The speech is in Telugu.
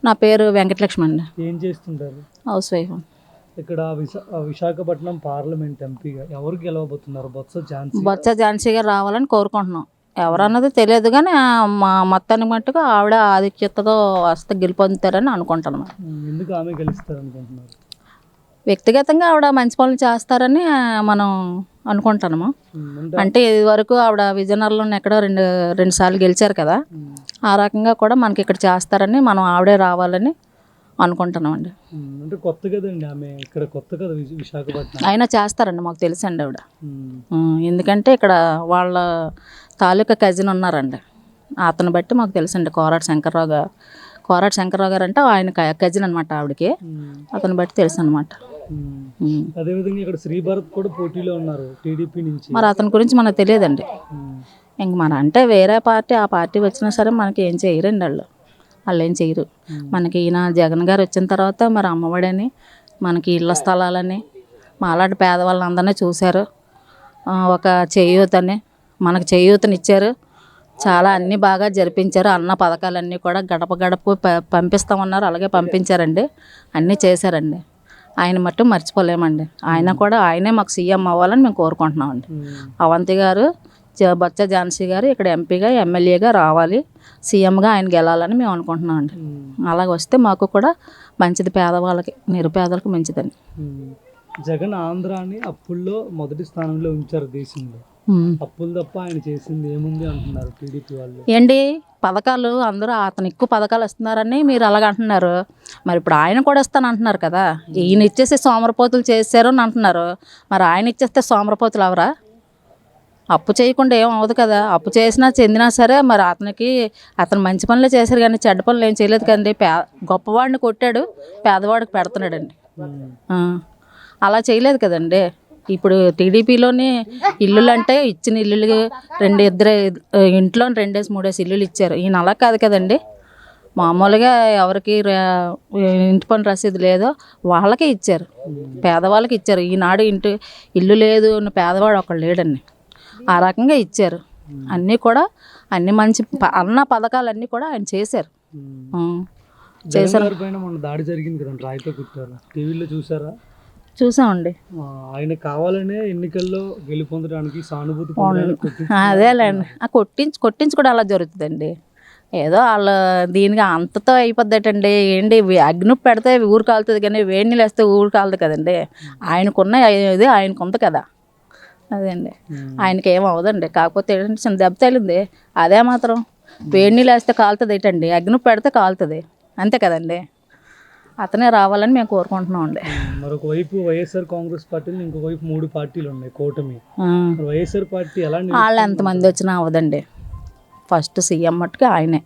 నా పేరు వెంకటలక్ష్మి అండి. ఏం చేస్తుంటారు? House wife. ఇక్కడ విశాఖపట్నం పార్లమెంట్ ఎంపీగా ఎవరు గెలవబోతున్నారు? బొత్స ఝాన్సీ గారు రావాలని కోరుకుంటున్నాం. ఎవరన్నది తెలియదు కానీ మా మొత్తానికి మట్టుకు ఆవిడ ఆధిక్యతతో వస్తే గెలుపొందుతారని అనుకుంటున్నాం. ఎందుకు ఆమె గెలుస్తారు అనుకుంటున్నారు? వ్యక్తిగతంగా ఆవిడ మంచి పనులు చేస్తారని మనం అనుకుంటున్నాము. అంటే ఇది వరకు ఆవిడ విజయనగరంలో ఎక్కడో రెండు సార్లు గెలిచారు కదా, ఆ రకంగా కూడా మనకి ఇక్కడ చేస్తారని మనం ఆవిడే రావాలని అనుకుంటున్నామండి. అంటే కొత్త కదండి ఆమె, ఇక్కడ కొత్త కదా విశాఖపట్నం. అయినా చేస్తారండి, మాకు తెలుసండి ఆవిడ. ఎందుకంటే ఇక్కడ వాళ్ళ తాలూకా కజిన్ ఉన్నారండి, అతను బట్టి మాకు తెలుసండి. కోరాటి శంకర్రావు గారు అంటే ఆయన కజిన్ అనమాట ఆవిడకి, అతను బట్టి తెలుసు అనమాట. అదేవిధంగా ఇక్కడ శ్రీభరత్ కూడా పోటీలో ఉన్నారు టీడీపీ నుంచి. మరి అతని గురించి మనకు తెలియదండి. ఇంక మన అంటే వేరే పార్టీ, ఆ పార్టీ వచ్చినా సరే మనకి ఏం చేయరండి వాళ్ళు ఏం చేయరు. మనకి ఈయన జగన్ గారు వచ్చిన తర్వాత మరి అమ్మఒడని, మనకి ఇళ్ల స్థలాలని, మాలాంటి పేదవాళ్ళందరినీ చూశారు. ఒక చేయూతని, మనకు చేయూతనిచ్చారు. చాలా అన్నీ బాగా జరిపించారు. అన్న పథకాలన్నీ కూడా గడప గడపకు పంపిస్తామన్నారు, అలాగే పంపించారండి. అన్నీ చేశారండి. ఆయన మట్టు మర్చిపోలేమండి. ఆయనే మాకు సీఎం అవ్వాలని మేము కోరుకుంటున్నామండి. అవంతి గారు, బొత్స ఝాన్సీ గారు ఇక్కడ ఎంపీగా ఎమ్మెల్యేగా రావాలి, సీఎంగా ఆయన గెలాలని మేము అనుకుంటున్నామండి. అలాగ వస్తే మాకు కూడా మంచిది, పేదవాళ్ళకి నిరుపేదలకు మంచిదని. జగన్ ఆంధ్రాని అప్పుల్లో మొదటి స్థానంలో ఉంచారు దేశంలో. అప్పులు తప్ప ఆయన చేసింది ఏముంది అంటున్నారు టీడీపీ వాళ్ళు. ఏంటి పథకాలు అందరూ అతను ఎక్కువ పథకాలు ఇస్తున్నారని మీరు అలాగంటున్నారు. మరి ఇప్పుడు ఆయన కూడా ఇస్తాను అంటున్నారు కదా. ఈయన ఇచ్చేసి సోమరపోతులు చేశారు అని అంటున్నారు. మరి ఆయన ఇచ్చేస్తే సోమరపోతులు అవరా? అప్పు చేయకుండా ఏం అవ్వదు కదా. అప్పు చేసినా చెందినా సరే మరి అతను మంచి పనులే చేశారు కానీ చెడ్డ పనులు ఏం చేయలేదు కదండి. గొప్పవాడిని కొట్టాడు, పేదవాడికి పెడుతున్నాడండి. అలా చేయలేదు కదండి. ఇప్పుడు టీడీపీలోని ఇల్లులు అంటే ఇచ్చిన ఇల్లులు ఇద్దరు ఇంట్లో 2-3 ఇల్లులు ఇచ్చారు. ఈయన అలా కాదు కదండి. మామూలుగా ఎవరికి ఇంటి పని రసీదు లేదో వాళ్ళకే ఇచ్చారు, పేదవాళ్ళకి ఇచ్చారు. ఈనాడు ఇల్లు లేదు పేదవాడు ఒకళ్ళు లేడండి, ఆ రకంగా ఇచ్చారు. అన్ని మంచి అన్న పథకాలన్నీ కూడా ఆయన చేశారు. దాడి జరిగింది కదా, రాయితో కుట్టారు, టీవీలో చూసారా? చూసామండి. ఆయన కావాలనే ఎన్నికల్లో గెలుపొందడానికి సానుభూతి అదేలేండి. కొట్టించి కూడా అలా జరుగుతుందండి. ఏదో వాళ్ళ దీనికి అంతతో అయిపోద్దటండి. ఏంటి అగ్ని పెడితే ఊరు కాలుతుంది కానీ వేడి నీళ్ళు వేస్తే ఊరు కాలదు కదండి. ఆయనకుంది కదా, అదే అండి. ఆయనకి ఏం అవ్వదండి. కాకపోతే ఏంటంటే చిన్న దెబ్బ తగిలింది, అదే మాత్రం. వేడి నీళ్ళు వేస్తే కాలుతుంది ఏంటండి, అగ్ని పెడితే కాలుతుంది, అంతే కదండి. అతనే రావాలని మేము కోరుకుంటున్నాం అండి. మరొక వైపు వైఎస్ఆర్ కాంగ్రెస్ పార్టీ, ఇంకొక వైపు 3 పార్టీలు ఉన్నాయి కూటమి. వైఎస్ఆర్ పార్టీ ఎలా? వాళ్ళు ఎంతమంది వచ్చినా అవ్వదండి. ఫస్ట్ సీఎం మట్టుకు ఆయనే.